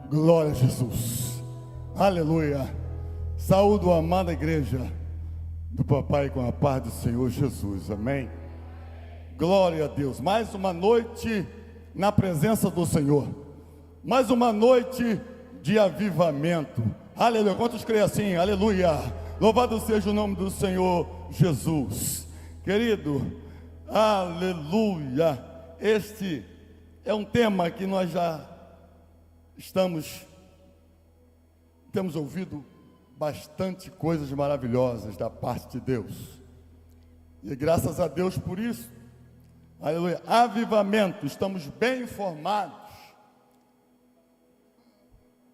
Glória a Jesus. Aleluia. Saúdo a amada igreja do papai com a paz do Senhor Jesus. Amém. Glória a Deus. Mais uma noite na presença do Senhor. Mais uma noite de avivamento. Aleluia. Quantos creem assim? Aleluia. Louvado seja o nome do Senhor Jesus. Querido, aleluia. Este é um tema que nós já temos ouvido bastante coisas maravilhosas da parte de Deus. E graças a Deus por isso. Aleluia. Avivamento, estamos bem informados.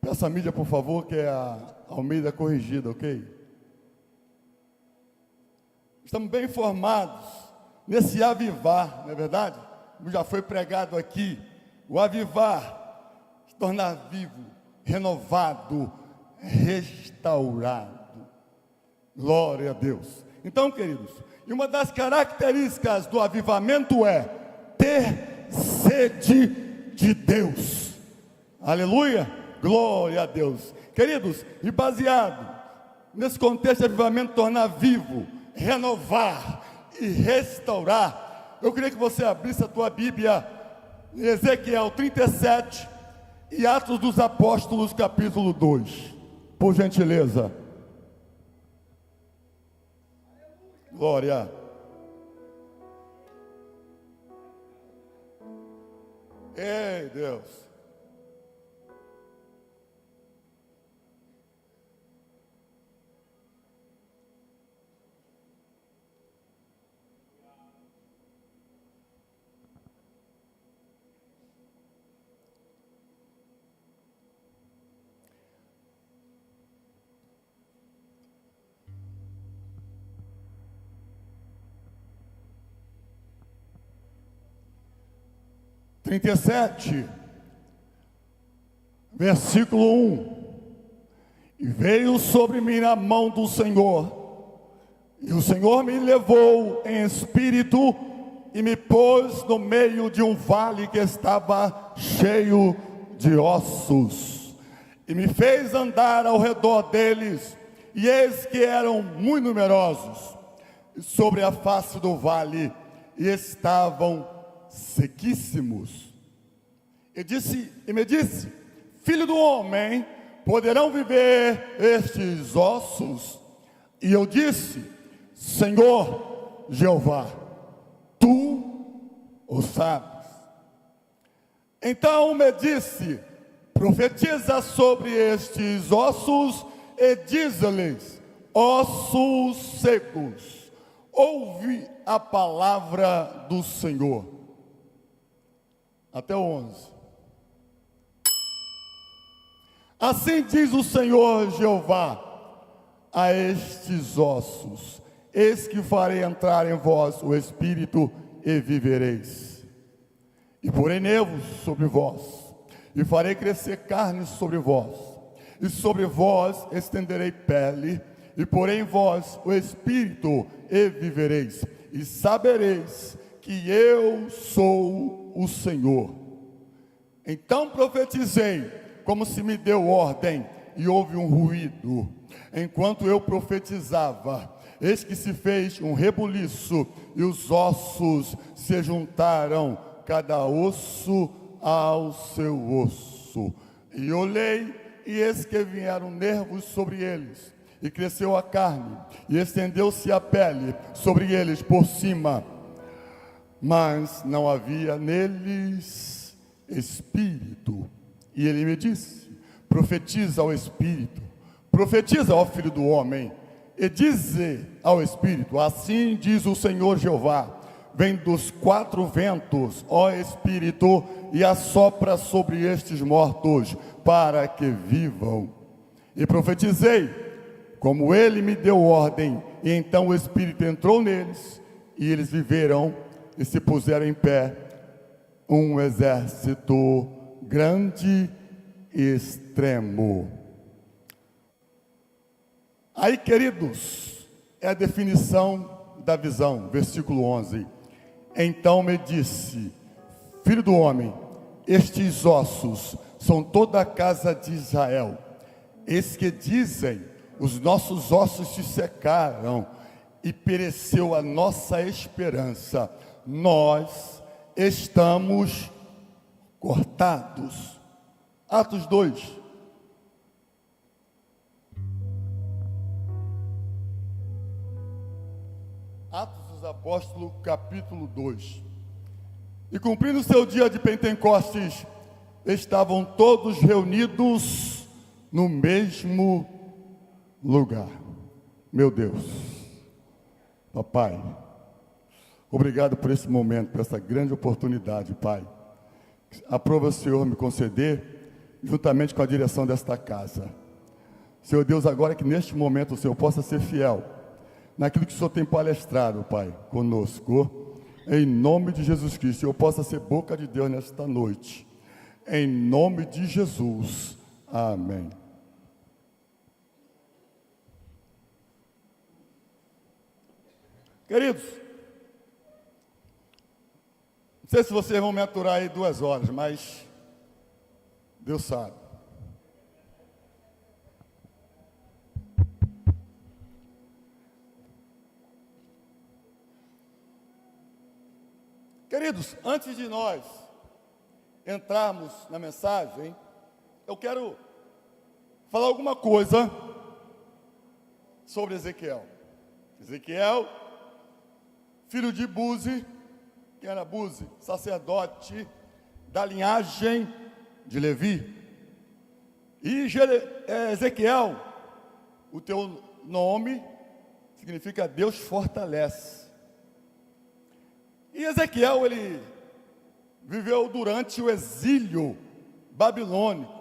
Peça a mídia, por favor, que é a Almeida corrigida, ok? Estamos bem informados nesse avivar, não é verdade? Como já foi pregado aqui, o avivar, se tornar vivo, renovado, restaurado. Glória a Deus. Então, queridos, e uma das características do avivamento é ter sede de Deus. Aleluia, glória a Deus. Queridos, e baseado nesse contexto de avivamento, tornar vivo, renovar e restaurar, eu queria que você abrisse a tua Bíblia em Ezequiel 37 e Atos dos Apóstolos capítulo 2, por gentileza. Glória. Ei, Deus. Trinta e sete, versículo 1. E veio sobre mim a mão do Senhor, e o Senhor me levou em espírito e me pôs no meio de um vale que estava cheio de ossos, e me fez andar ao redor deles, e eis que eram muito numerosos, e sobre a face do vale estavam sequíssimos. E me disse: filho do homem, poderão viver estes ossos? E eu disse: Senhor Jeová, tu o sabes. Então me disse: profetiza sobre estes ossos e diz-lhes: ossos secos, ouve a palavra do Senhor. Até o 11. Assim diz o Senhor Jeová a estes ossos: eis que farei entrar em vós o Espírito e vivereis. E porei nervos sobre vós, e farei crescer carne sobre vós, e sobre vós estenderei pele, e porei em vós o Espírito e vivereis, e sabereis que eu sou o Senhor. Então profetizei, como se me deu ordem, e houve um ruído. Enquanto eu profetizava, eis que se fez um rebuliço, e os ossos se juntaram, cada osso ao seu osso. E olhei, e eis que vieram nervos sobre eles, e cresceu a carne, e estendeu-se a pele sobre eles por cima, mas não havia neles espírito. E ele me disse: profetiza ao Espírito, profetiza ao Filho do Homem, e dize ao Espírito: assim diz o Senhor Jeová, vem dos quatro ventos, ó Espírito, e assopra sobre estes mortos, para que vivam. E profetizei, como ele me deu ordem, e então o Espírito entrou neles, e eles viveram, e se puseram em pé, um exército grande e extremo. Aí, queridos, é a definição da visão, versículo 11. Então me disse: filho do homem, estes ossos são toda a casa de Israel. Eis que dizem, os nossos ossos se secaram e pereceu a nossa esperança. Nós estamos cortados. Atos 2. Atos dos Apóstolos, capítulo 2. E cumprindo o seu dia de Pentecostes, estavam todos reunidos no mesmo lugar. Meu Deus, papai, obrigado por esse momento, por essa grande oportunidade, Pai. Aprova o Senhor me conceder, juntamente com a direção desta casa. Senhor Deus, agora que neste momento o Senhor possa ser fiel naquilo que o Senhor tem palestrado, Pai, conosco. Em nome de Jesus Cristo, eu possa ser boca de Deus nesta noite. Em nome de Jesus. Amém. Queridos, não sei se vocês vão me aturar aí 2 horas, mas Deus sabe. Queridos, antes de nós entrarmos na mensagem, eu quero falar alguma coisa sobre Ezequiel. Ezequiel, filho de Buzi, quem era Buzi? Sacerdote da linhagem de Levi. E Ezequiel, o teu nome significa Deus fortalece. E Ezequiel, ele viveu durante o exílio babilônico.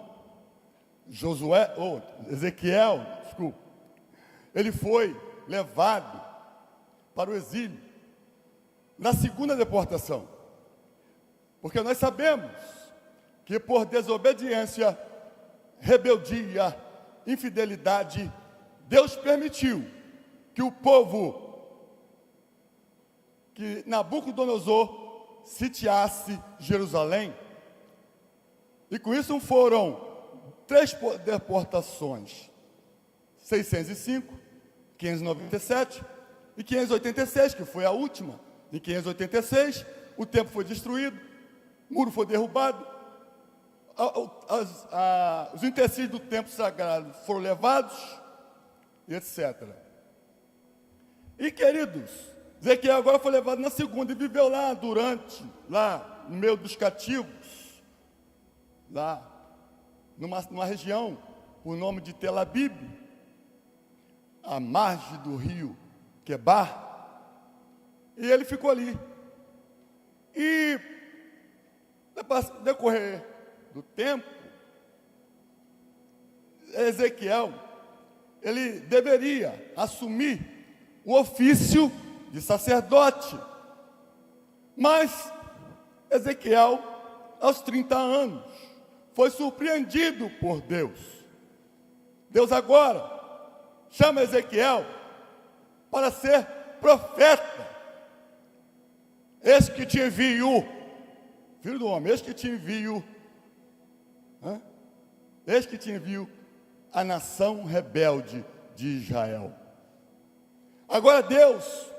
Ezequiel, ele foi levado para o exílio na segunda deportação. Porque nós sabemos que por desobediência, rebeldia, infidelidade, Deus permitiu que o povo, que Nabucodonosor sitiasse Jerusalém, e com isso foram 3 deportações, 605, 597 e 586, que foi a última. Em 586, o templo foi destruído, o muro foi derrubado, os utensílios do templo sagrado foram levados, etc. E, queridos, Ezequiel agora foi levado na segunda e viveu lá no meio dos cativos, lá numa região, por nome de Tel Abib, à margem do rio Quebar, e ele ficou ali. E, no decorrer do tempo, Ezequiel, ele deveria assumir o ofício de sacerdote. Mas Ezequiel, aos 30 anos, foi surpreendido por Deus. Deus agora chama Ezequiel para ser profeta. Eis que te envio, filho do homem, eis que te envio, eis que te envio a nação rebelde de Israel. Agora Deus,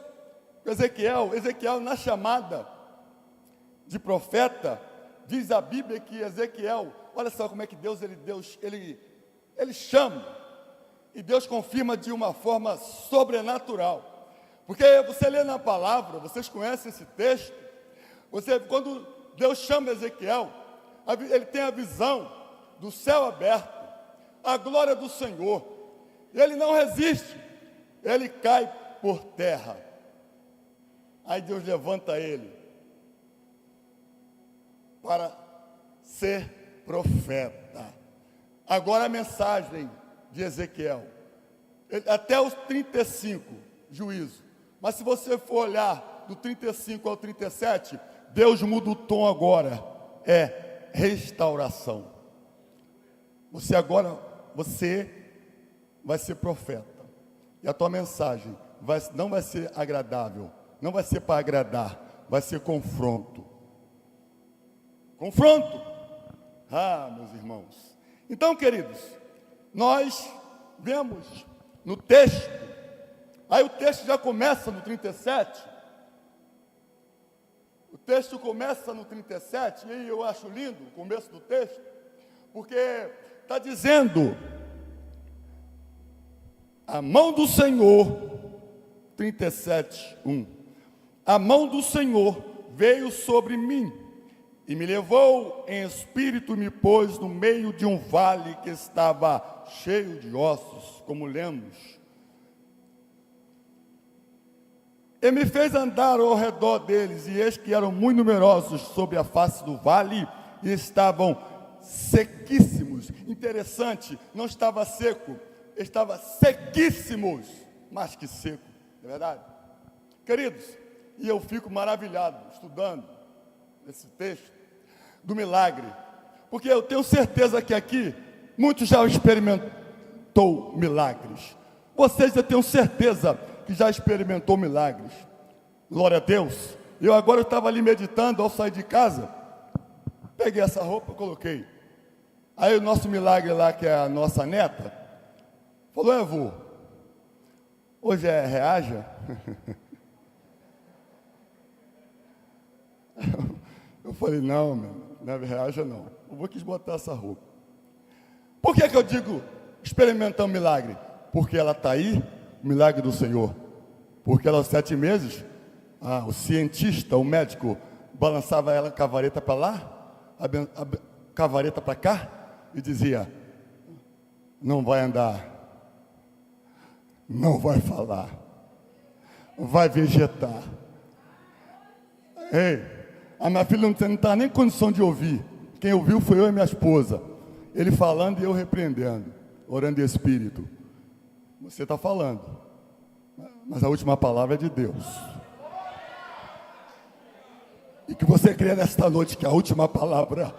Ezequiel na chamada de profeta, diz a Bíblia que Ezequiel, olha só como é que Deus ele chama, e Deus confirma de uma forma sobrenatural. Porque você lê na palavra, vocês conhecem esse texto, quando Deus chama Ezequiel, ele tem a visão do céu aberto, a glória do Senhor, e ele não resiste, ele cai por terra. Aí Deus levanta ele para ser profeta. Agora a mensagem de Ezequiel, até os 35, juízo. Mas se você for olhar do 35 ao 37, Deus muda o tom agora, é restauração. Você vai ser profeta, e a tua mensagem não vai ser agradável, não vai ser para agradar, vai ser confronto. Confronto Meus irmãos. Então, queridos, nós vemos no texto, aí o texto já começa no 37. O texto começa no 37, e aí eu acho lindo o começo do texto, porque está dizendo: a mão do Senhor, 37:1, a mão do Senhor veio sobre mim, e me levou em espírito e me pôs no meio de um vale que estava cheio de ossos, como lemos. E me fez andar ao redor deles, e eis que eram muito numerosos sobre a face do vale, e estavam sequíssimos. Interessante, não estava seco, estava sequíssimos, mais que seco, não é verdade? Queridos, e eu fico maravilhado estudando esse texto do milagre, porque eu tenho certeza que aqui muitos já experimentou milagres. Vocês, eu tenho certeza que já experimentou milagres. Glória a Deus. Eu agora estava ali meditando ao sair de casa, peguei essa roupa, coloquei. Aí o nosso milagre lá, que é a nossa neta, falou: vô, hoje é reaja? Eu falei: não, não é reaja não, eu vou quis botar essa roupa. Por que eu digo experimentando milagre? Porque ela está aí, o milagre do Senhor. Porque ela aos 7 meses, o cientista, o médico, balançava ela com a vareta para lá, com a vareta para cá, e dizia: não vai andar, não vai falar, vai vegetar. Ei, a minha filha não está nem em condição de ouvir. Quem ouviu foi eu e minha esposa. Ele falando e eu repreendendo, orando em espírito. Você está falando, mas a última palavra é de Deus. E que você crê nesta noite que a última palavra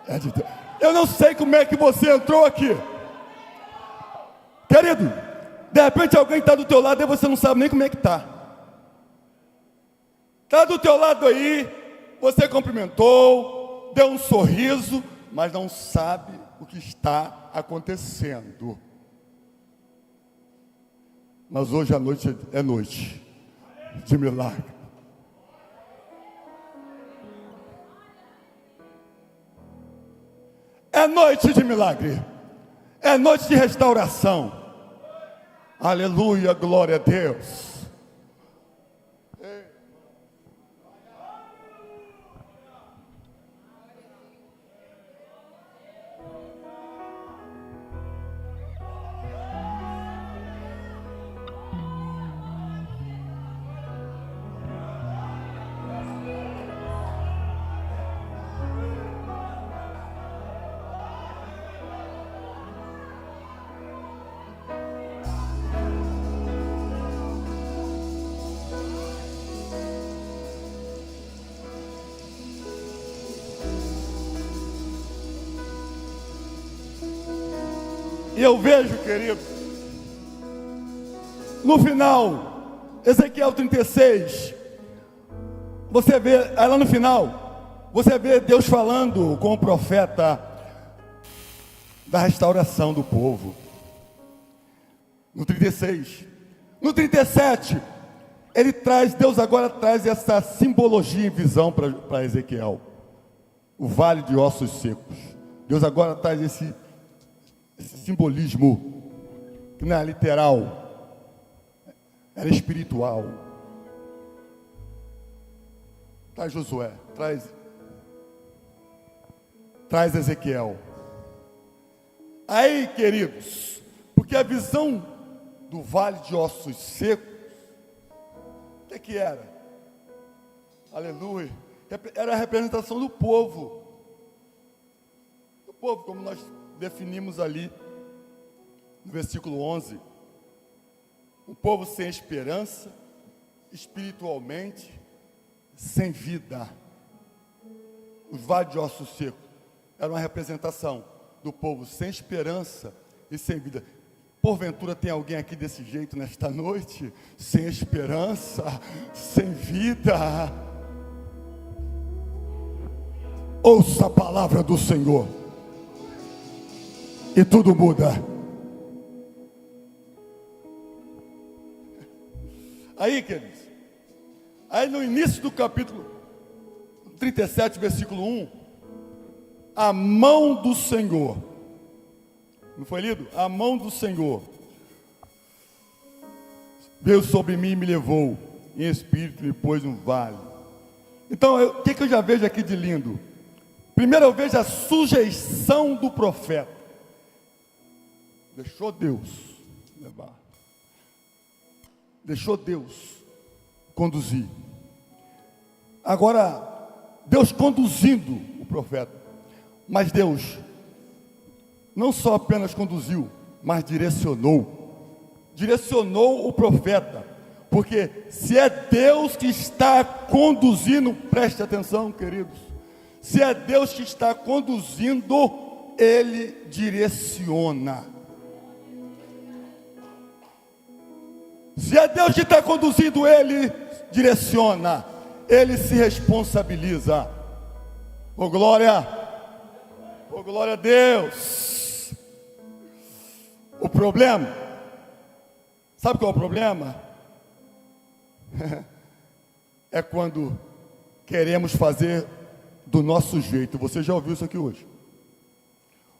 é de Deus. Eu não sei como é que você entrou aqui, querido. De repente alguém está do teu lado e você não sabe nem como é que está. Está do teu lado aí, você cumprimentou, deu um sorriso, mas não sabe o que está acontecendo. Mas hoje a noite é noite de milagre. É noite de milagre. É noite de restauração. Aleluia, glória a Deus. E eu vejo, querido, no final, Ezequiel 36, você vê, aí lá no final, você vê Deus falando com o profeta da restauração do povo. No 36, no 37, Deus agora traz essa simbologia em visão para Ezequiel, o vale de ossos secos. Deus agora traz esse simbolismo, que não é literal, era espiritual. Traz Josué, traz Ezequiel. Aí, queridos, porque a visão do vale de ossos secos, o que era? Aleluia, era a representação do povo. Do povo, como nós definimos ali no versículo 11, um povo sem esperança, espiritualmente, sem vida. Os vales de ossos secos eram uma representação do povo sem esperança e sem vida. Porventura tem alguém aqui desse jeito nesta noite? Sem esperança, sem vida? Ouça a palavra do Senhor. e tudo muda. Aí, queridos, aí no início do capítulo 37, versículo 1, a mão do Senhor, não foi lido? A mão do Senhor veio sobre mim e me levou, em espírito me pôs no vale. Então, o que eu já vejo aqui de lindo? Primeiro eu vejo a sujeição do profeta. Deixou Deus levar. Deixou Deus conduzir. Agora, Deus conduzindo o profeta. Mas Deus não só apenas conduziu, mas direcionou. Direcionou o profeta. Porque se é Deus que está conduzindo, preste atenção, queridos. Se é Deus que está conduzindo, Ele direciona. Se é Deus que está conduzindo, Ele direciona. Ele se responsabiliza. Oh glória! Oh glória a Deus! O problema, sabe qual é o problema? É quando queremos fazer do nosso jeito. Você já ouviu isso aqui hoje?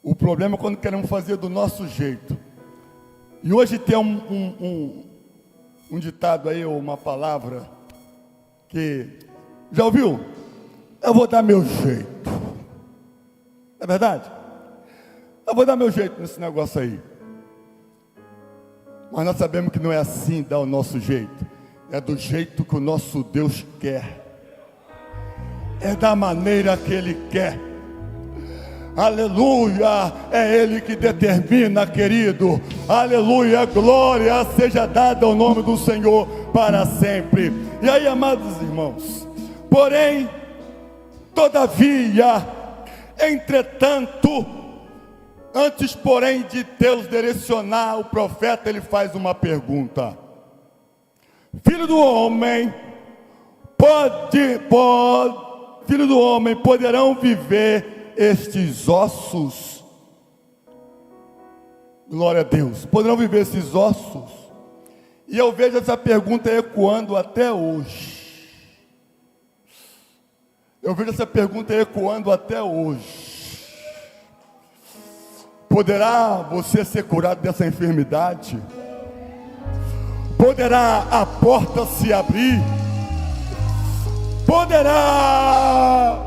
O problema é quando queremos fazer do nosso jeito. E hoje tem um ditado aí, ou uma palavra, que, já ouviu? Eu vou dar meu jeito. É verdade? Eu vou dar meu jeito nesse negócio aí. Mas nós sabemos que não é assim, dar o nosso jeito. É do jeito que o nosso Deus quer. É da maneira que Ele quer. Aleluia, é Ele que determina, querido. Aleluia, glória seja dada ao nome do Senhor para sempre. E aí, amados irmãos, porém, todavia, entretanto, antes, porém, de Deus direcionar o profeta, Ele faz uma pergunta: Filho do homem, Filho do homem, poderão viver estes ossos? Glória a Deus. Poderão viver esses ossos? E eu vejo essa pergunta ecoando até hoje. Eu vejo essa pergunta ecoando até hoje. Poderá você ser curado dessa enfermidade? Poderá a porta se abrir? Poderá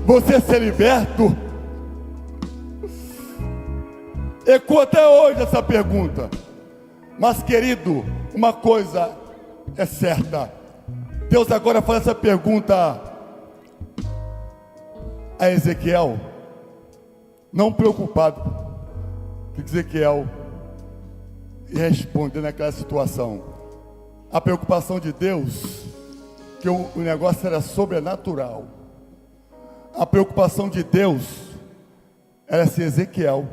você ser liberto? Ecoa até hoje essa pergunta. Mas, querido, uma coisa é certa: Deus agora faz essa pergunta a Ezequiel, não preocupado que Ezequiel ia responder naquela situação. A preocupação de Deus, que o negócio era sobrenatural. A preocupação de Deus era se Ezequiel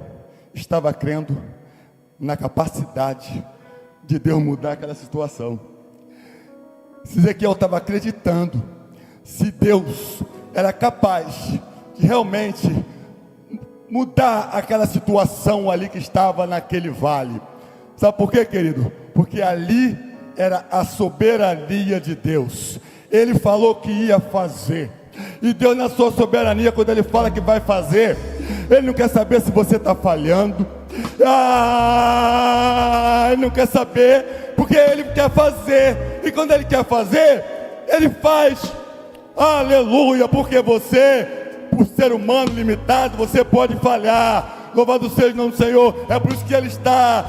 estava crendo na capacidade de Deus mudar aquela situação. Se Ezequiel estava acreditando, se Deus era capaz de realmente mudar aquela situação ali que estava naquele vale. Sabe por quê, querido? Porque ali era a soberania de Deus. Ele falou que ia fazer. E Deus, na sua soberania, quando Ele fala que vai fazer, Ele não quer saber se você está falhando. Ele não quer saber, porque Ele quer fazer. E quando Ele quer fazer, Ele faz. Aleluia, porque você, por ser humano limitado, você pode falhar. Louvado seja o nome do Senhor. É por isso que Ele está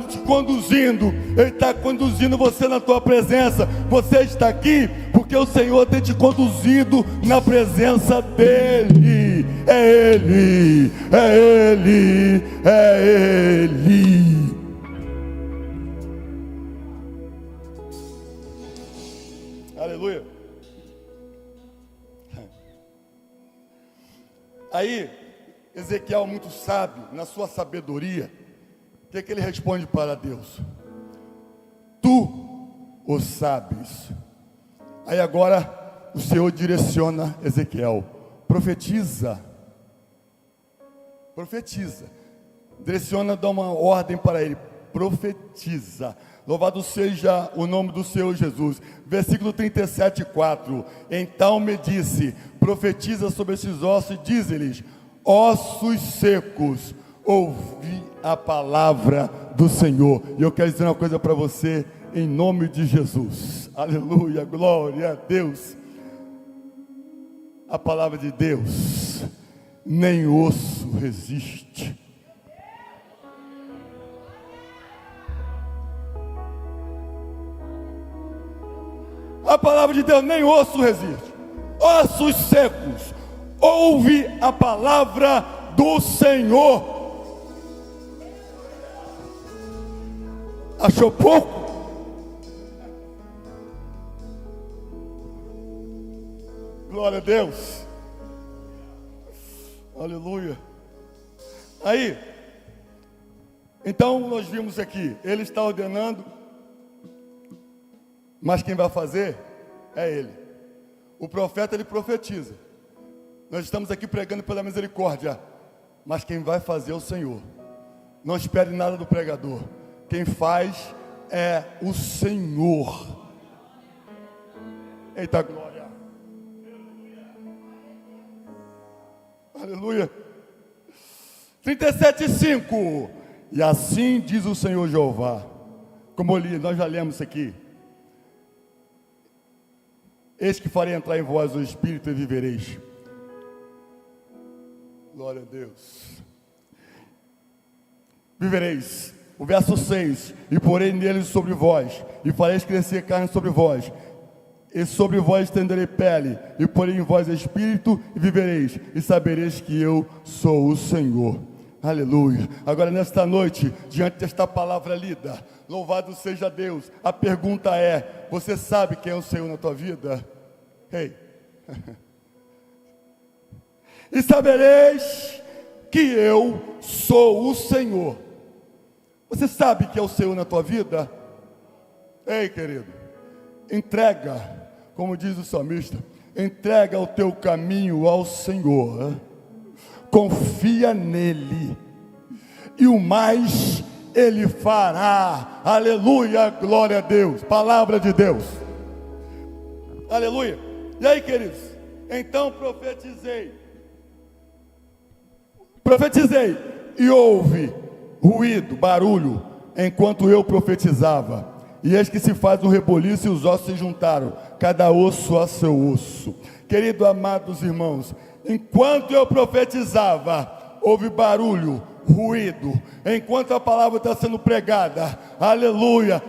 te conduzindo. Ele está conduzindo você na tua presença. Você está aqui porque o Senhor tem te conduzido na presença dEle. É Ele, é Ele, é Ele. Aleluia. Aí Ezequiel, muito sábio, na sua sabedoria, o que é que ele responde para Deus? Tu o sabes. Aí agora o Senhor direciona Ezequiel: profetiza. Profetiza. Direciona, dá uma ordem para ele. Profetiza. Louvado seja o nome do Senhor Jesus. Versículo 37:4. Então me disse: profetiza sobre esses ossos e dize-lhes: ossos secos, ouvi a palavra do Senhor. E eu quero dizer uma coisa para você, em nome de Jesus. Aleluia, glória a Deus. A palavra de Deus, nem osso resiste. A palavra de Deus, nem osso resiste. Ossos secos, ouve a palavra do Senhor. Achou pouco? Glória a Deus. Aleluia. Aí, então nós vimos aqui, ele está ordenando, mas quem vai fazer é ele. O profeta, ele profetiza. Nós estamos aqui pregando pela misericórdia, mas quem vai fazer é o Senhor. Não espere nada do pregador. Quem faz é o Senhor. Eita glória. Aleluia. 37:5. E assim diz o Senhor Jeová. Como eu li, nós já lemos isso aqui. Eis que farei entrar em vós o Espírito e vivereis. Glória a Deus. Vivereis. O verso 6. E porei neles sobre vós, e fareis crescer carne sobre vós, e sobre vós estenderei pele, e porei em vós espírito, e vivereis, e sabereis que eu sou o Senhor. Aleluia. Agora nesta noite, diante desta palavra lida, louvado seja Deus. A pergunta é: você sabe quem é o Senhor na tua vida? Ei. E sabereis que eu sou o Senhor. Você sabe que é o Senhor na tua vida? Ei, querido, entrega, como diz o salmista, entrega o teu caminho ao Senhor, confia nele, e o mais ele fará. Aleluia, glória a Deus, palavra de Deus. Aleluia. E aí, queridos, então profetizei, e houve ruído, barulho, enquanto eu profetizava. E eis que se faz um reboliço e os ossos se juntaram, cada osso a seu osso. Querido, amados irmãos, enquanto eu profetizava, houve barulho, ruído, enquanto a palavra está sendo pregada, aleluia,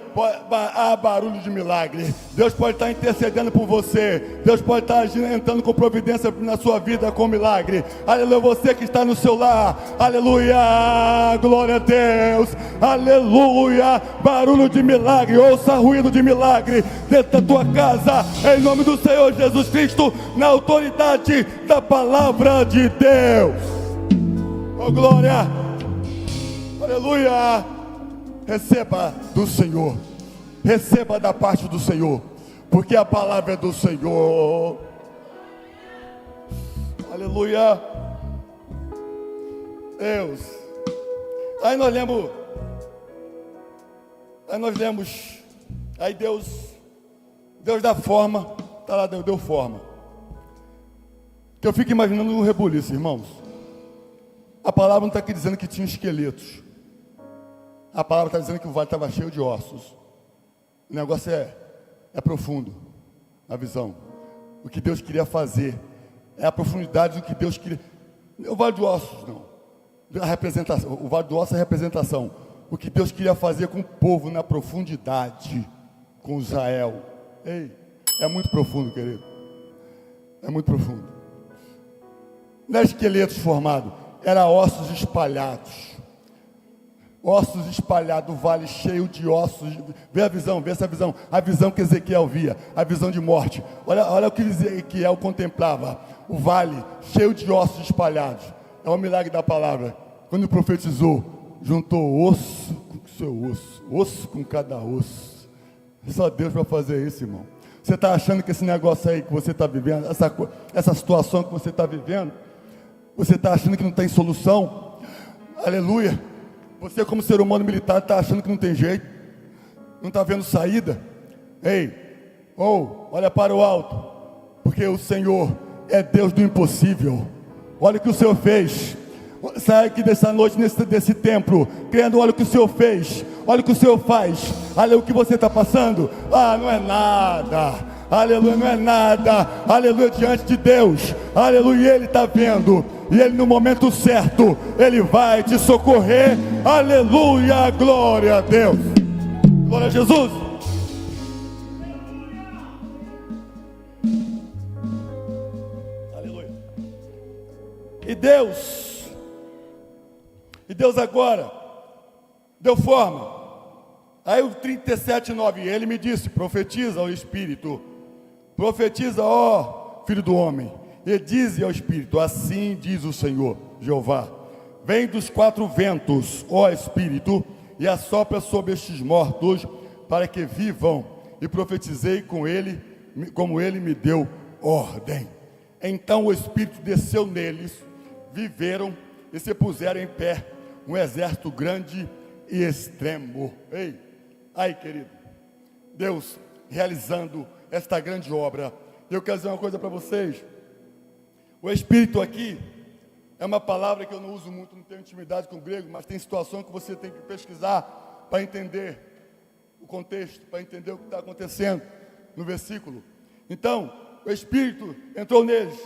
há barulho de milagre. Deus pode estar intercedendo por você, Deus pode estar entrando com providência na sua vida com milagre. Aleluia, você que está no seu lar, aleluia, glória a Deus, aleluia, barulho de milagre, ouça ruído de milagre dentro da tua casa, em nome do Senhor Jesus Cristo, na autoridade da palavra de Deus. Oh glória, aleluia. Receba do Senhor, receba da parte do Senhor, porque a palavra é do Senhor. Aleluia. Deus. Aí nós lemos, aí Deus dá forma, tá lá, deu forma. Que eu fico imaginando um rebuliço, irmãos. A palavra não está aqui dizendo que tinha esqueletos. A palavra está dizendo que o vale estava cheio de ossos. O negócio é profundo, a visão. O que Deus queria fazer é a profundidade do que Deus queria. O vale de ossos, não. A representação, o vale de ossos é a representação. O que Deus queria fazer com o povo na profundidade, com Israel. Ei, é muito profundo, querido. É muito profundo. Não é esqueletos formados, era ossos espalhados. Ossos espalhados, o vale cheio de ossos. Vê a visão, vê essa visão. A visão que Ezequiel via, a visão de morte. Olha o que Ezequiel contemplava. O vale cheio de ossos espalhados. É o milagre da palavra. Quando profetizou, juntou osso com seu osso, osso com cada osso. Só Deus vai fazer isso, irmão. Você está achando que esse negócio aí que você está vivendo, essa situação que você está vivendo, você está achando que não tem solução? Aleluia. Você como ser humano militar está achando que não tem jeito, não está vendo saída. Ei, olha para o alto, porque o Senhor é Deus do impossível. Olha o que o Senhor fez. Sai aqui dessa noite, desse templo, crendo, olha o que o Senhor fez, olha o que o Senhor faz, olha o que você está passando. Não é nada, aleluia, não é nada, aleluia, diante de Deus, aleluia, Ele está vendo, e Ele no momento certo, Ele vai te socorrer, aleluia, glória a Deus, glória a Jesus. Aleluia. E Deus agora deu forma. Aí o 37:9, ele me disse: profetiza ao Espírito, profetiza, ó filho do homem, e dize ao Espírito: assim diz o Senhor Jeová, vem dos 4 ventos, ó Espírito, e assopra sobre estes mortos, para que vivam. E profetizei com ele, como ele me deu ordem. Então o Espírito desceu neles, viveram e se puseram em pé, um exército grande e extremo. Ai querido, Deus realizando esta grande obra. Eu quero dizer uma coisa para vocês. O Espírito aqui é uma palavra que eu não uso muito, não tenho intimidade com o grego, mas tem situação que você tem que pesquisar para entender o contexto, para entender o que está acontecendo no versículo. Então, o Espírito entrou neles,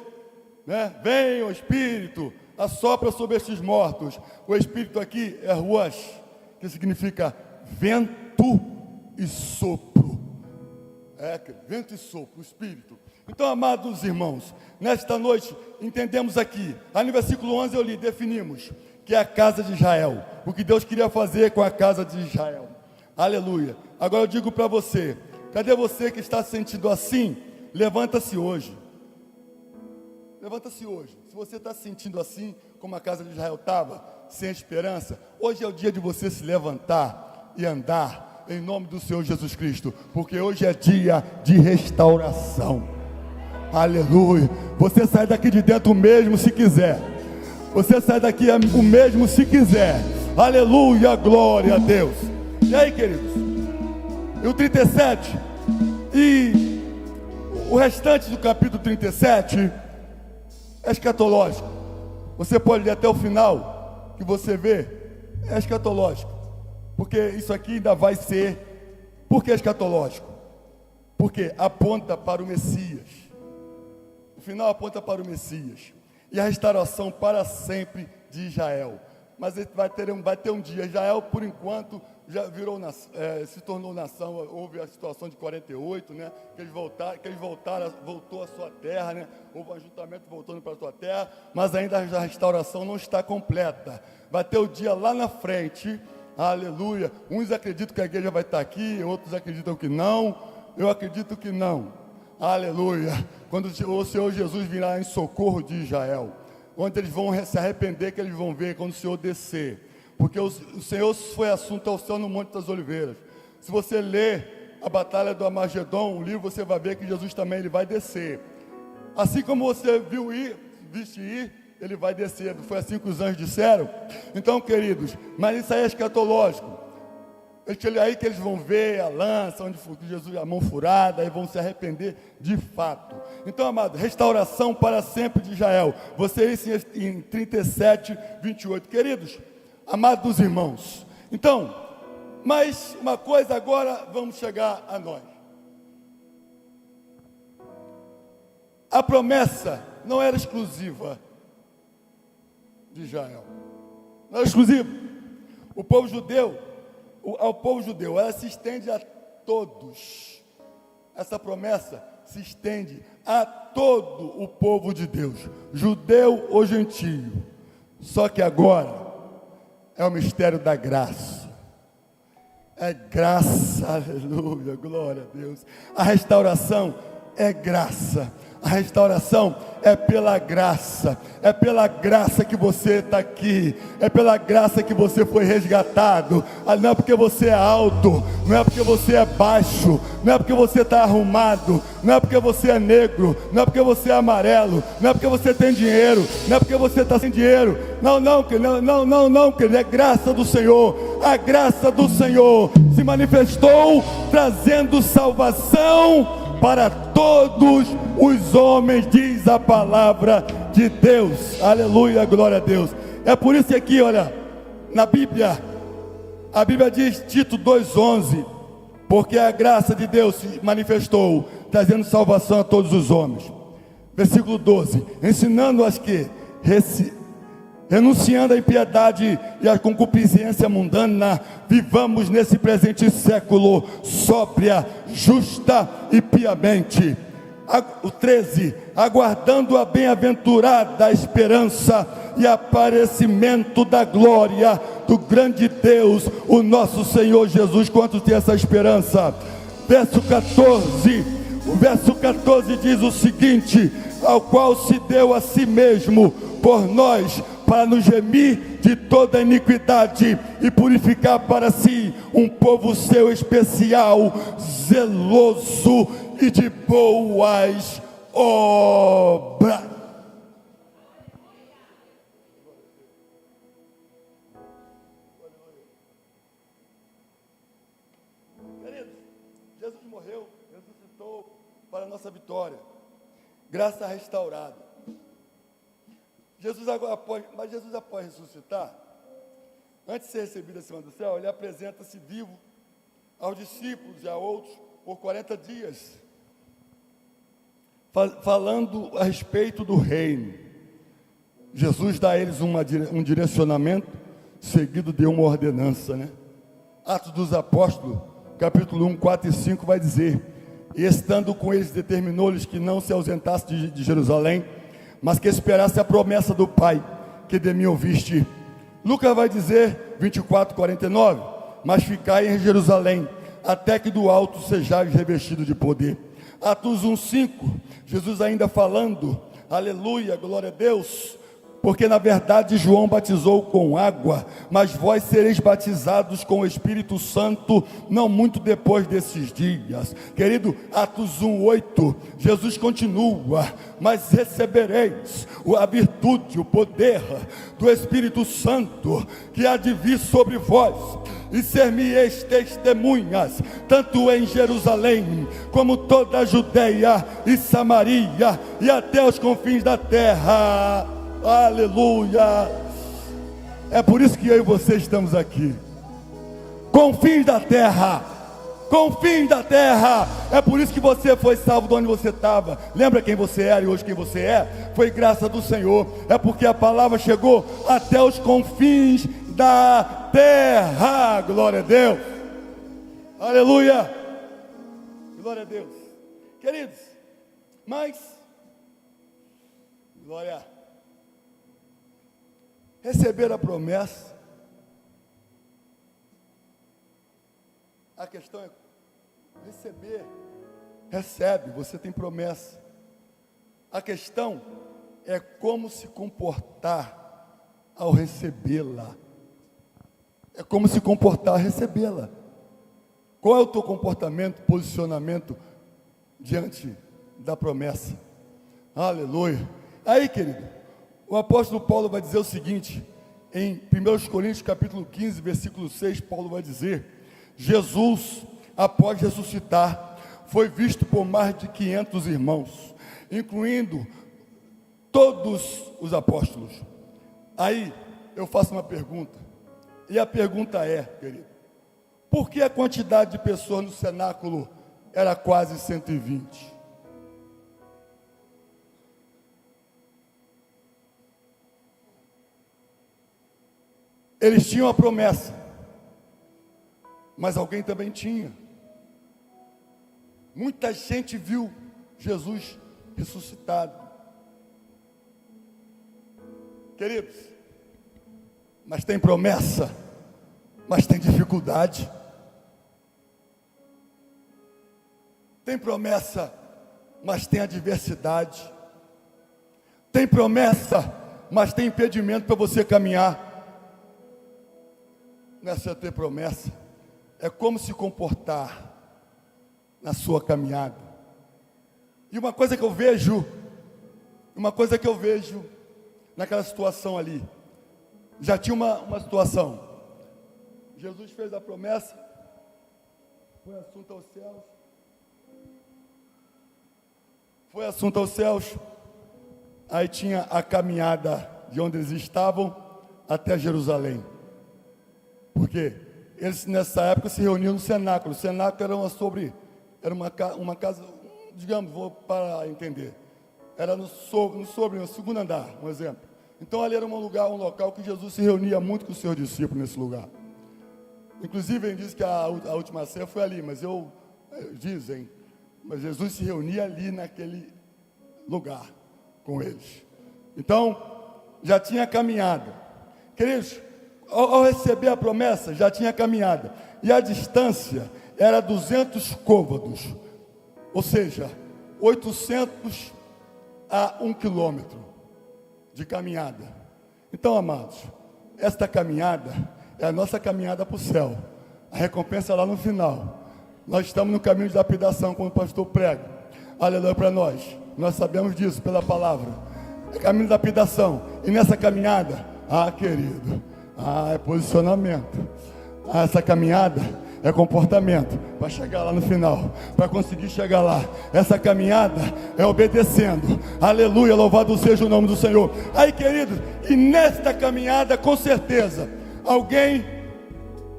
né? Vem o Espírito, assopra sobre estes mortos. O Espírito aqui é ruach, que significa vento e sopro. Vento e sopro, o Espírito. Então, amados irmãos, nesta noite entendemos aqui, aí no versículo 11 eu li, definimos que é a casa de Israel, o que Deus queria fazer com a casa de Israel. Aleluia. Agora eu digo para você, cadê você que está se sentindo assim? Levanta-se hoje. Levanta-se hoje. Se você está se sentindo assim, como a casa de Israel estava, sem esperança, hoje é o dia de você se levantar e andar em nome do Senhor Jesus Cristo, porque hoje é dia de restauração. Aleluia. Você sai daqui de dentro o mesmo se quiser. Você sai daqui o mesmo se quiser. Aleluia, glória a Deus. E aí, queridos? E o 37 e o restante do capítulo 37 é escatológico. Você pode ler até o final, que você vê, é escatológico. Porque isso aqui ainda vai ser. Por que escatológico? Porque aponta para o Messias. O final aponta para o Messias. E a restauração para sempre de Israel. Mas vai ter um dia. Israel, por enquanto, já se tornou nação. Houve a situação de 48, né? Que eles voltou à sua terra, né? Houve um ajuntamento voltando para a sua terra, mas ainda a restauração não está completa. Vai ter o dia lá na frente, aleluia. Uns acreditam que a igreja vai estar aqui, outros acreditam que não. Eu acredito que não, aleluia. Quando o Senhor Jesus virá em socorro de Israel, onde eles vão se arrepender, que eles vão ver quando o Senhor descer. Porque o Senhor foi assunto ao céu no Monte das Oliveiras. Se você ler a batalha do Armagedon, o livro, você vai ver que Jesus também ele vai descer. Assim como você viste ir, ele vai descer. Foi assim que os anjos disseram. Então, queridos, mas isso aí é escatológico. É aí que eles vão ver a lança, onde Jesus, a mão furada, e vão se arrepender de fato. Então, amado, restauração para sempre de Israel. Você isso em 37, 28. Queridos, amados irmãos, então, mas uma coisa agora, vamos chegar a nós. A promessa não era exclusiva de Israel, não era exclusiva. O povo judeu, ao povo judeu, ela se estende a todos. Essa promessa se estende a todo o povo de Deus, judeu ou gentio. Só que agora é o mistério da graça. É graça, aleluia, glória a Deus. A restauração é graça. A restauração é pela graça que você está aqui, é pela graça que você foi resgatado. Não é porque você é alto, não é porque você é baixo, não é porque você está arrumado, não é porque você é negro, não é porque você é amarelo, não é porque você tem dinheiro, não é porque você está sem dinheiro. Não, querido, é graça do Senhor. A graça do Senhor se manifestou trazendo salvação para todos os homens, diz a palavra de Deus. Aleluia, glória a Deus. É por isso que aqui, olha, na Bíblia, a Bíblia diz, Tito 2,11, porque a graça de Deus se manifestou, trazendo salvação a todos os homens. Versículo 12, ensinando-as que, renunciando à impiedade e à concupiscência mundana, vivamos nesse presente século sóbria, justa e piamente. O 13, aguardando a bem-aventurada esperança e aparecimento da glória do grande Deus, o nosso Senhor Jesus. Quantos tem essa esperança? Verso 14, o verso 14 diz o seguinte: ao qual se deu a si mesmo por nós, para nos remir de toda iniquidade e purificar para si um povo seu especial, zeloso e de boas obras. Queridos, Jesus morreu, ressuscitou para a nossa vitória, graça restaurada. Jesus após ressuscitar, antes de ser recebido acima do céu, ele apresenta-se vivo aos discípulos e a outros por 40 dias, falando a respeito do reino. Jesus dá a eles um direcionamento, seguido de uma ordenança, né? Atos dos Apóstolos, capítulo 1, 4 e 5 vai dizer: e estando com eles, determinou-lhes que não se ausentasse de Jerusalém, mas que esperasse a promessa do Pai, que de mim ouviste. Lucas vai dizer, 24, 49, mas ficai em Jerusalém, até que do alto sejais revestido de poder. Atos 1, 5, Jesus ainda falando, aleluia, glória a Deus, porque na verdade João batizou com água, mas vós sereis batizados com o Espírito Santo, não muito depois desses dias. Querido, Atos 1:8, Jesus continua: mas recebereis a virtude, o poder do Espírito Santo, que há de vir sobre vós, e ser-me-eis testemunhas, tanto em Jerusalém, como toda a Judeia e Samaria, e até os confins da terra. Aleluia. É por isso que eu e você estamos aqui, confins da terra, confins da terra. É por isso que você foi salvo de onde você estava. Lembra quem você era e hoje quem você é? Foi graça do Senhor. É porque a palavra chegou até os confins da terra. Glória a Deus. Aleluia. Glória a Deus. Queridos, mas glória, receber a promessa, a questão é receber. Recebe, você tem promessa. A questão é como se comportar ao recebê-la. É como se comportar ao recebê-la. Qual é o teu comportamento, posicionamento diante da promessa? Aleluia. Aí, querido, o apóstolo Paulo vai dizer o seguinte, em 1 Coríntios capítulo 15, versículo 6, Paulo vai dizer: Jesus, após ressuscitar, foi visto por mais de 500 irmãos, incluindo todos os apóstolos. Aí, eu faço uma pergunta, e a pergunta é, querido, por que a quantidade de pessoas no cenáculo era quase 120? Eles tinham a promessa, mas alguém também tinha. Muita gente viu Jesus ressuscitado. Queridos, mas tem promessa, mas tem dificuldade. Tem promessa, mas tem adversidade. Tem promessa, mas tem impedimento para você caminhar. Não é só ter promessa, é como se comportar na sua caminhada. E uma coisa que eu vejo naquela situação ali, já tinha uma situação. Jesus fez a promessa, foi assunto aos céus, aí tinha a caminhada de onde eles estavam até Jerusalém. Por quê? Eles nessa época se reuniam no cenáculo. O cenáculo era uma casa, digamos, vou para entender. Era no segundo andar, um exemplo. Então ali era um local que Jesus se reunia muito com os seus discípulos nesse lugar. Inclusive ele diz que a última ceia foi ali, mas mas Jesus se reunia ali naquele lugar com eles. Então, já tinha caminhado. Queridos, ao receber a promessa, já tinha caminhada. E a distância era 200 côvados. Ou seja, 800 a 1 quilômetro de caminhada. Então, amados, esta caminhada é a nossa caminhada para o céu. A recompensa lá no final. Nós estamos no caminho de lapidação, como o pastor prega. Aleluia para nós. Nós sabemos disso pela palavra. É caminho de lapidação. E nessa caminhada, querido, é posicionamento. Essa caminhada é comportamento. Para chegar lá no final, para conseguir chegar lá. Essa caminhada é obedecendo. Aleluia, louvado seja o nome do Senhor. Aí, querido, e nesta caminhada, com certeza,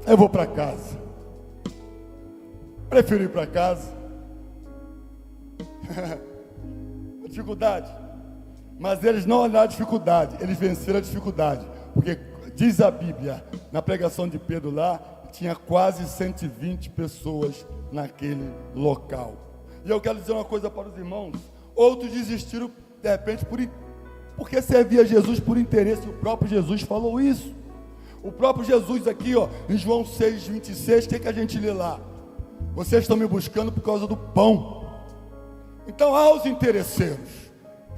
eu vou para casa. Prefiro ir para casa. Dificuldade. Mas eles não olharam a dificuldade, eles venceram a dificuldade. Porque diz a Bíblia, na pregação de Pedro lá, tinha quase 120 pessoas naquele local. E eu quero dizer uma coisa para os irmãos. Outros desistiram, de repente, porque servia Jesus por interesse. O próprio Jesus falou isso. O próprio Jesus aqui, em João 6,26, o que a gente lê lá? Vocês estão me buscando por causa do pão. Então, aos interesseiros,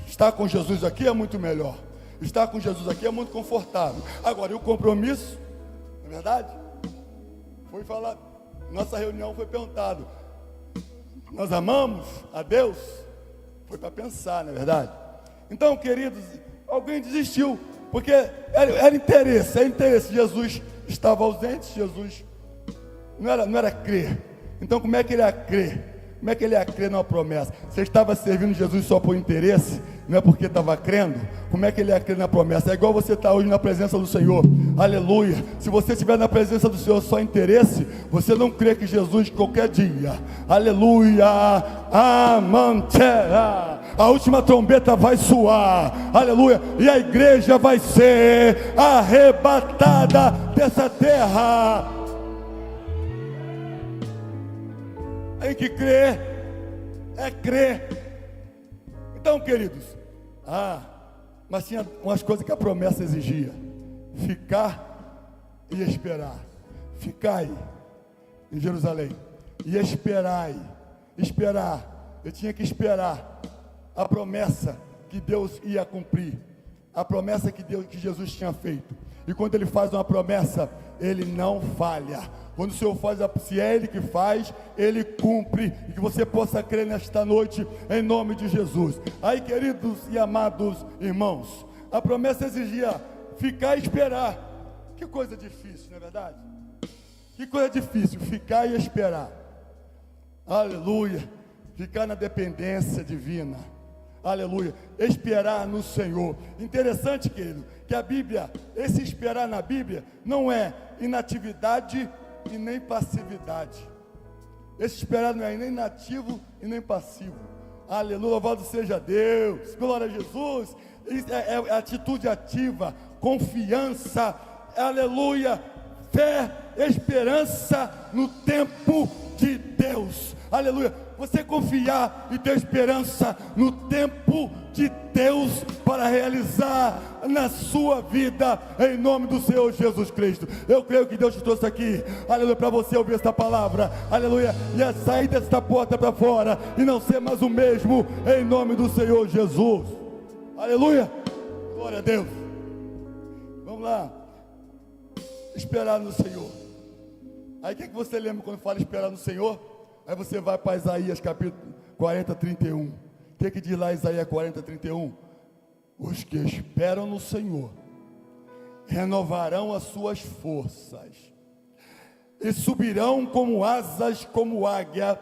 estar com Jesus aqui é muito melhor. Estar com Jesus aqui é muito confortável. Agora, e o compromisso? Não é verdade? Foi falar, nossa reunião foi perguntado, nós amamos a Deus? Foi para pensar, não é verdade? Então, queridos, alguém desistiu, porque era interesse. Jesus estava ausente, Jesus não era crer. Então, como é que ele ia crer? Como é que ele ia crer numa promessa? Você estava servindo Jesus só por interesse? Não é porque estava crendo? Como é que ele ia crer na promessa? É igual você está hoje na presença do Senhor. Aleluia. Se você estiver na presença do Senhor só interesse, você não crê que Jesus qualquer dia, aleluia, amantera, a última trombeta vai soar, aleluia, e a igreja vai ser arrebatada dessa terra. Tem que crer, é crer. Então, queridos, mas tinha umas coisas que a promessa exigia: ficar e esperar. Ficai em Jerusalém e esperai. Esperar, eu tinha que esperar a promessa que Deus ia cumprir, a promessa que Jesus tinha feito. E quando ele faz uma promessa, ele não falha. Quando o Senhor faz, se é Ele que faz, Ele cumpre. E que você possa crer nesta noite, em nome de Jesus. Aí, queridos e amados irmãos, a promessa exigia ficar e esperar. Que coisa difícil, não é verdade? Que coisa difícil, ficar e esperar. Aleluia. Ficar na dependência divina. Aleluia. Esperar no Senhor. Interessante, querido, que a Bíblia, esse esperar na Bíblia, não é inatividade e nem passividade. Esse esperar não é nem inativo e nem passivo. Aleluia, louvado seja Deus, glória a Jesus. É atitude ativa, confiança, aleluia, fé, esperança no tempo de Deus, aleluia. você confiar e ter esperança no tempo de Deus para realizar na sua vida, em nome do Senhor Jesus Cristo. Eu creio que Deus te trouxe aqui, aleluia, para você ouvir esta palavra, aleluia, e sair desta porta para fora e não ser mais o mesmo, em nome do Senhor Jesus, aleluia, glória a Deus. Vamos lá, esperar no Senhor. Aí o que você lembra quando fala esperar no Senhor? Aí você vai para Isaías capítulo 40, 31. O que diz lá Isaías 40, 31? Os que esperam no Senhor renovarão as suas forças e subirão como asas, como águia,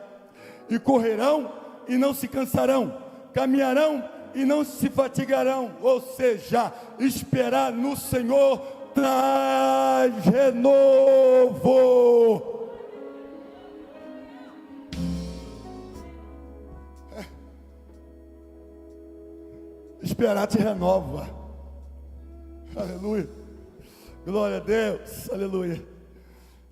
e correrão e não se cansarão, caminharão e não se fatigarão. Ou seja, esperar no Senhor traz renovo. Esperar te renova, aleluia, glória a Deus, aleluia.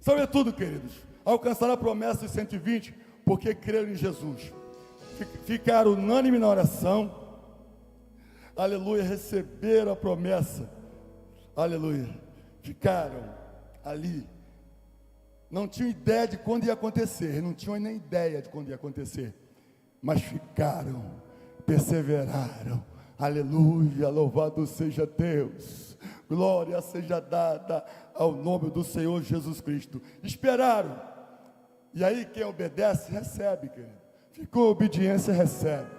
Sobretudo, queridos, alcançaram a promessa dos 120, porque creram em Jesus, ficaram unânime na oração, aleluia, receberam a promessa, aleluia, ficaram ali, não tinham ideia de quando ia acontecer, não tinham nem ideia de quando ia acontecer, mas ficaram, perseveraram. Aleluia, louvado seja Deus, glória seja dada ao nome do Senhor Jesus Cristo. Esperaram, e aí quem obedece, recebe, querido. Ficou obediência, recebe.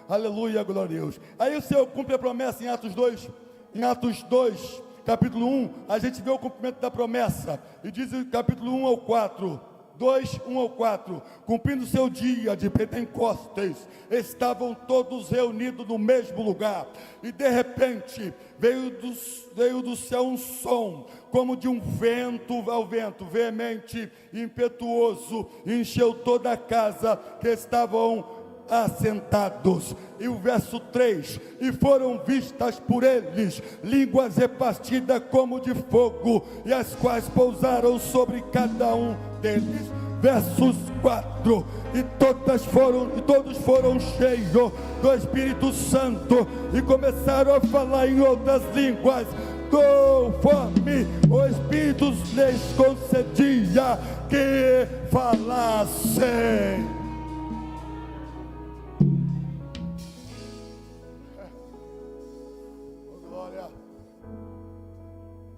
Aleluia, glória a Deus. Aí o Senhor cumpre a promessa em Atos 2, capítulo 1, a gente vê o cumprimento da promessa, e diz o capítulo 1 ao 4, 2, 1 ao 4, cumprindo seu dia de Pentecostes, estavam todos reunidos no mesmo lugar, e de repente veio do céu um som, como de um vento veemente, impetuoso, encheu toda a casa que estavam assentados. E o verso 3, e foram vistas por eles línguas repartidas como de fogo, e as quais pousaram sobre cada um deles. Versos 4, e todos foram cheios do Espírito Santo, e começaram a falar em outras línguas, conforme o Espírito lhes concedia que falassem.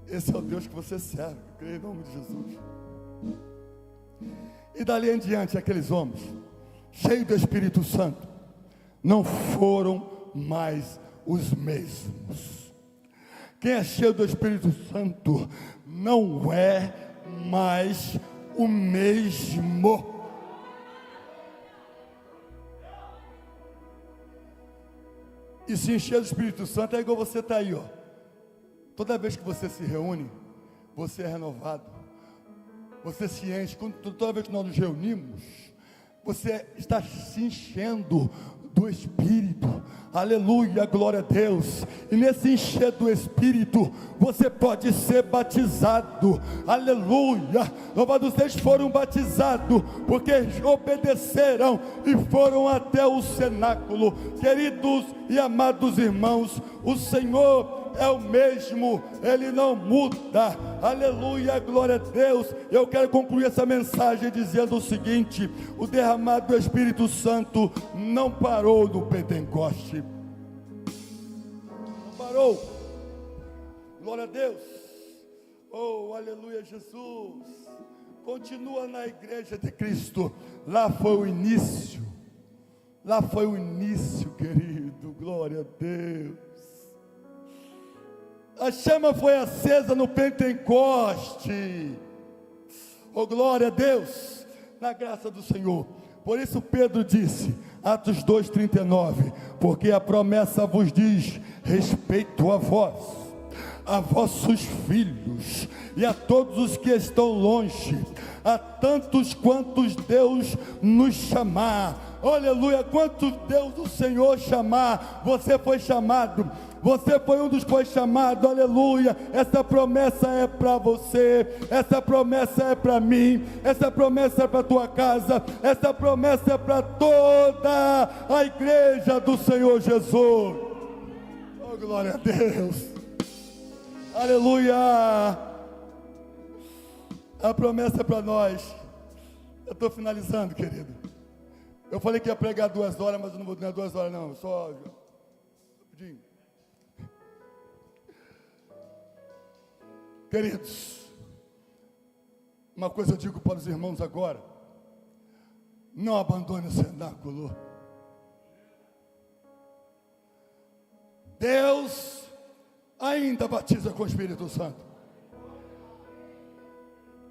Esse é o Deus que você serve, creio em nome de Jesus. E dali em diante, aqueles homens, cheios do Espírito Santo, não foram mais os mesmos. Quem é cheio do Espírito Santo, não é mais o mesmo. E se encher do Espírito Santo é igual você está aí, ó. Toda vez que você se reúne, você é renovado, você se enche. Toda vez que nós nos reunimos, você está se enchendo do Espírito, aleluia, glória a Deus. E nesse encher do Espírito, você pode ser batizado, aleluia, louvado seja, foram batizados, porque obedeceram e foram até o cenáculo. Queridos e amados irmãos, o Senhor é o mesmo, Ele não muda, aleluia, glória a Deus. Eu quero concluir essa mensagem dizendo o seguinte: o derramado do Espírito Santo não parou no Pentecoste, não parou, glória a Deus, oh, aleluia, Jesus, continua na igreja de Cristo. Lá foi o início, querido, glória a Deus. A chama foi acesa no Pentecoste, oh glória a Deus, na graça do Senhor. Por isso Pedro disse, Atos 2,39, porque a promessa vos diz respeito a vós, a vossos filhos e a todos os que estão longe, a tantos quantos Deus nos chamar. Aleluia, quantos Deus o Senhor chamar, você foi chamado. Você foi um dos que foi chamado, aleluia. Essa promessa é para você, essa promessa é para mim, essa promessa é para a tua casa, essa promessa é para toda a igreja do Senhor Jesus. Oh, glória a Deus, aleluia. A promessa é para nós. Eu estou finalizando, querido. Eu falei que ia pregar 2 horas, mas eu não vou ter 2 horas não, só rapidinho. Queridos, uma coisa eu digo para os irmãos agora: não abandone o cenáculo. Deus ainda batiza com o Espírito Santo.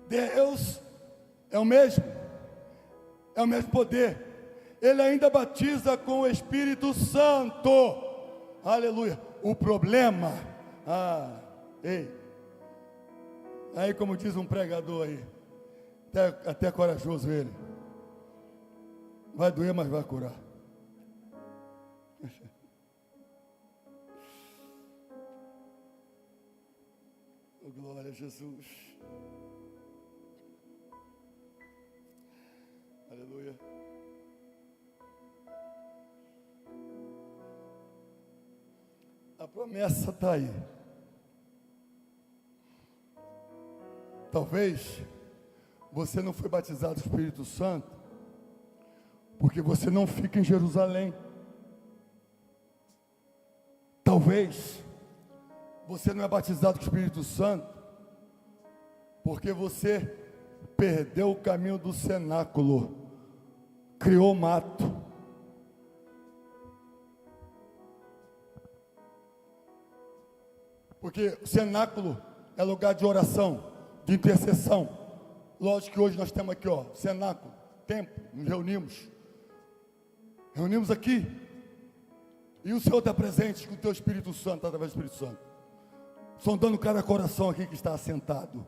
Deus é o mesmo poder. Ele ainda batiza com o Espírito Santo. Aleluia. O problema, aí como diz um pregador aí, até corajoso ele, vai doer, mas vai curar. Oh, glória a Jesus. Aleluia. A promessa está aí. Talvez você não foi batizado no Espírito Santo porque você não fica em Jerusalém. Talvez você não é batizado com o Espírito Santo porque você perdeu o caminho do cenáculo, criou mato. Porque o cenáculo é lugar de oração, de intercessão. Lógico que hoje nós temos aqui, cenáculo, templo, nos reunimos aqui, e o Senhor está presente com o teu Espírito Santo, através do Espírito Santo, sondando cada coração aqui que está assentado.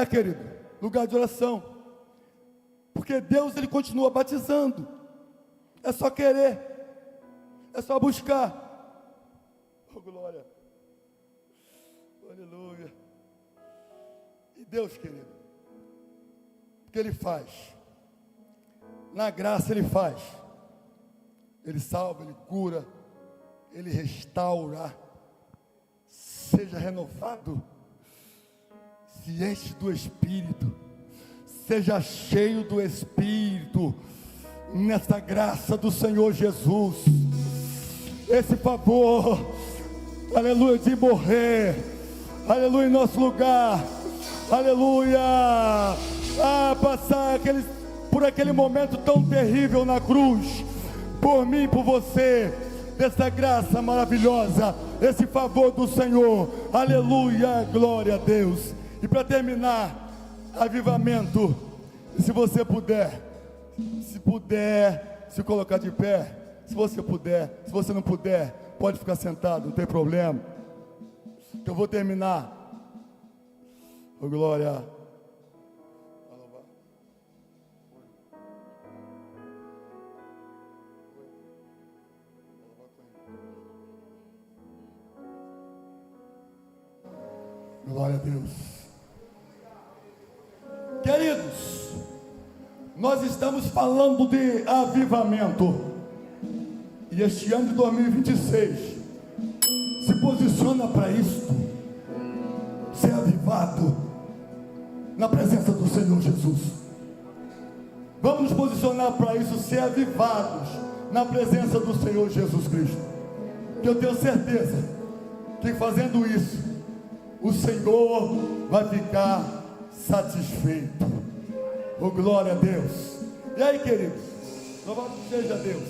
Querido, lugar de oração, porque Deus, Ele continua batizando. É só querer, é só buscar. Oh, glória, aleluia. E Deus, querido, o que Ele faz? Na graça Ele faz. Ele salva, Ele cura, Ele restaura. Seja renovado, se enche do Espírito, seja cheio do Espírito, nessa graça do Senhor Jesus. Esse favor, aleluia, de morrer, aleluia, em nosso lugar, aleluia, passar por aquele momento tão terrível na cruz, por mim, por você, dessa graça maravilhosa, esse favor do Senhor, aleluia, glória a Deus. E para terminar, avivamento, se você puder, se colocar de pé, se você puder, se você não puder, pode ficar sentado, não tem problema, que eu vou terminar. Oh, glória. Glória a Deus. Queridos, nós estamos falando de avivamento, e este ano de 2026 se posiciona para isso, ser avivado na presença do Senhor Jesus. Vamos nos posicionar para isso, ser avivados na presença do Senhor Jesus Cristo, que eu tenho certeza que fazendo isso o Senhor vai ficar satisfeito. Oh, glória a Deus. E aí, queridos, louvado seja Deus.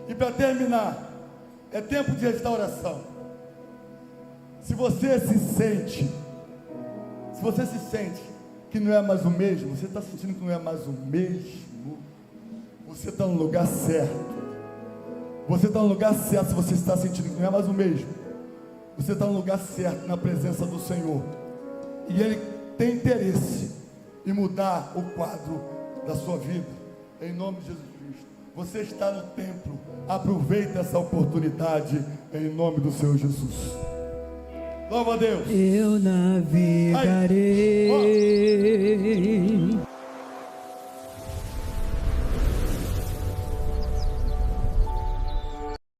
E para terminar, é tempo de restauração. Se você se sente que não é mais o mesmo, você está sentindo que não é mais o mesmo, você está no lugar certo. Você está no lugar certo. Se você está sentindo que não é mais o mesmo, você está no lugar certo, na presença do Senhor. E Ele tem interesse em mudar o quadro da sua vida, em nome de Jesus Cristo. Você está no templo, Aproveita essa oportunidade em nome do Senhor Jesus. Louva a Deus. Eu navegarei